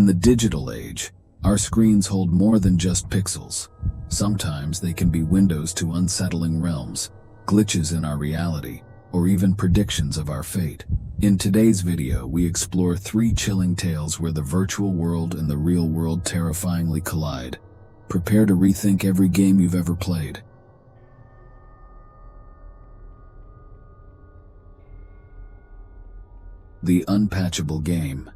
In the digital age, our screens hold more than just pixels. Sometimes they can be windows to unsettling realms, glitches in our reality, or even predictions of our fate. In today's video, we explore 3 chilling tales where the virtual world and the real world terrifyingly collide. Prepare to rethink every game you've ever played. The unpatchable game.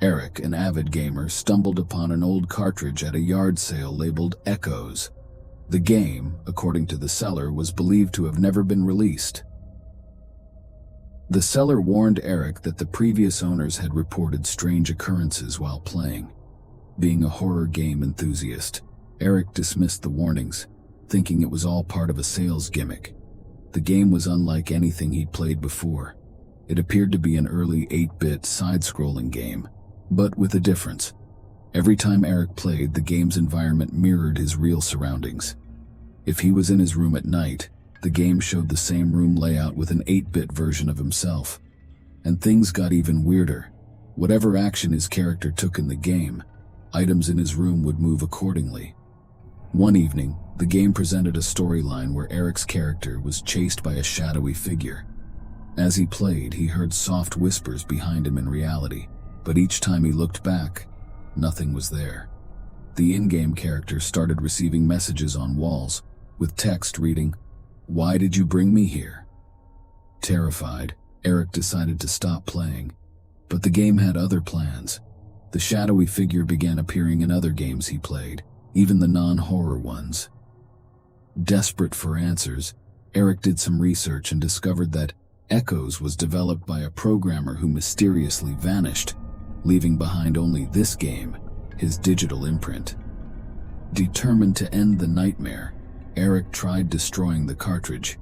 Eric, an avid gamer, stumbled upon an old cartridge at a yard sale labeled Echoes. The game, according to the seller, was believed to have never been released. The seller warned Eric that the previous owners had reported strange occurrences while playing. Being a horror game enthusiast, Eric dismissed the warnings, thinking it was all part of a sales gimmick. The game was unlike anything he'd played before. It appeared to be an early 8-bit side-scrolling game, but with a difference. Every time Eric played, the game's environment mirrored his real surroundings. If he was in his room at night, the game showed the same room layout with an 8-bit version of himself. And things got even weirder. Whatever action his character took in the game, items in his room would move accordingly. One evening, the game presented a storyline where Eric's character was chased by a shadowy figure. As he played, he heard soft whispers behind him in reality, but each time he looked back, nothing was there. The in-game character started receiving messages on walls, with text reading, "Why did you bring me here?" Terrified, Eric decided to stop playing, but the game had other plans. The shadowy figure began appearing in other games he played, even the non-horror ones. Desperate for answers, Eric did some research and discovered that Echoes was developed by a programmer who mysteriously vanished, leaving behind only this game, his digital imprint. Determined to end the nightmare, Eric tried destroying the cartridge,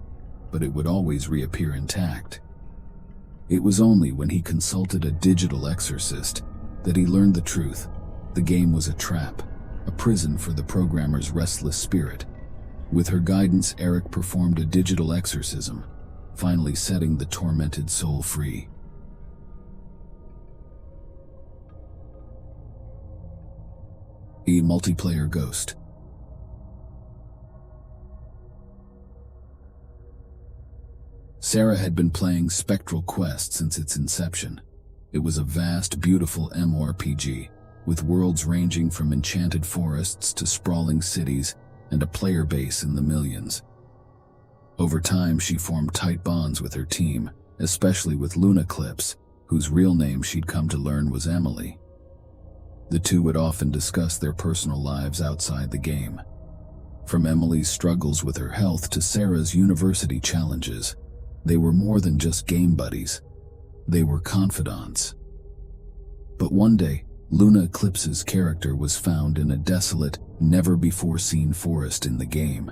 but it would always reappear intact. It was only when he consulted a digital exorcist that he learned the truth. The game was a trap, a prison for the programmer's restless spirit. With her guidance, Eric performed a digital exorcism, finally setting the tormented soul free. A multiplayer ghost. Sarah had been playing Spectral Quest since its inception. It was a vast, beautiful MMORPG, with worlds ranging from enchanted forests to sprawling cities and a player base in the millions. Over time, she formed tight bonds with her team, especially with Luna Clips, whose real name she'd come to learn was Emily. The two would often discuss their personal lives outside the game. From Emily's struggles with her health to Sarah's university challenges, they were more than just game buddies. They were confidants. But one day, Luna Eclipse's character was found in a desolate, never-before-seen forest in the game.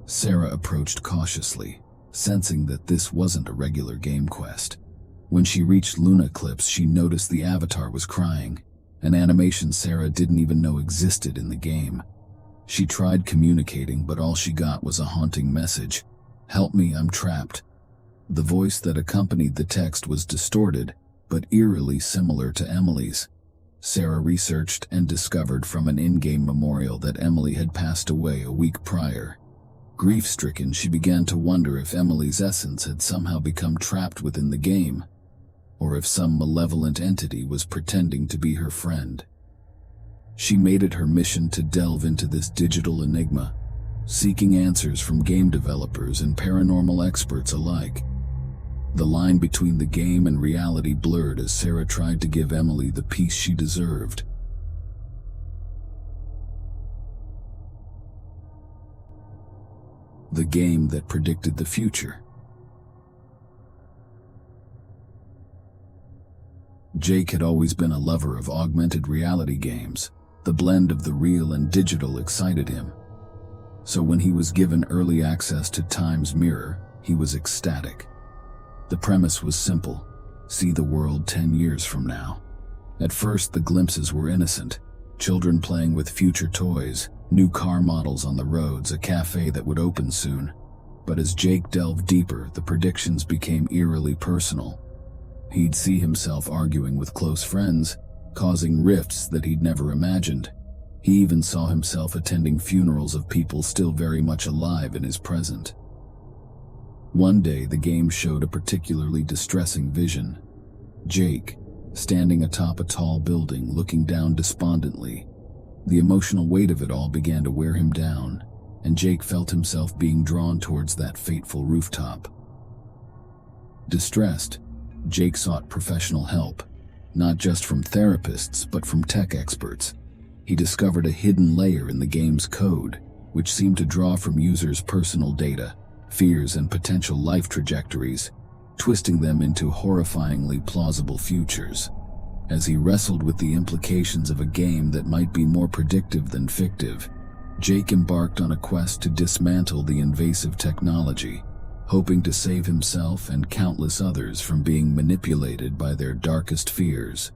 Sarah approached cautiously, sensing that this wasn't a regular game quest. When she reached Luna Eclipse, she noticed the avatar was crying, an animation Sarah didn't even know existed in the game. She tried communicating, but all she got was a haunting message, "Help me, I'm trapped." The voice that accompanied the text was distorted, but eerily similar to Emily's. Sarah researched and discovered from an in-game memorial that Emily had passed away a week prior. Grief-stricken, she began to wonder if Emily's essence had somehow become trapped within the game, or if some malevolent entity was pretending to be her friend. She made it her mission to delve into this digital enigma, seeking answers from game developers and paranormal experts alike. The line between the game and reality blurred as Sarah tried to give Emily the peace she deserved. The game that predicted the future. Jake had always been a lover of augmented reality games. The blend of the real and digital excited him. So when he was given early access to Time's Mirror, he was ecstatic. The premise was simple: see the world 10 years from now. At first, the glimpses were innocent. Children playing with future toys, new car models on the roads, a cafe that would open soon. But as Jake delved deeper, the predictions became eerily personal. He'd see himself arguing with close friends, causing rifts that he'd never imagined. He even saw himself attending funerals of people still very much alive in his present. One day, the game showed a particularly distressing vision. Jake, standing atop a tall building, looking down despondently. The emotional weight of it all began to wear him down, and Jake felt himself being drawn towards that fateful rooftop. Distressed, Jake sought professional help, not just from therapists, but from tech experts. He discovered a hidden layer in the game's code, which seemed to draw from users' personal data, fears, and potential life trajectories, twisting them into horrifyingly plausible futures. As he wrestled with the implications of a game that might be more predictive than fictive, Jake embarked on a quest to dismantle the invasive technology, hoping to save himself and countless others from being manipulated by their darkest fears.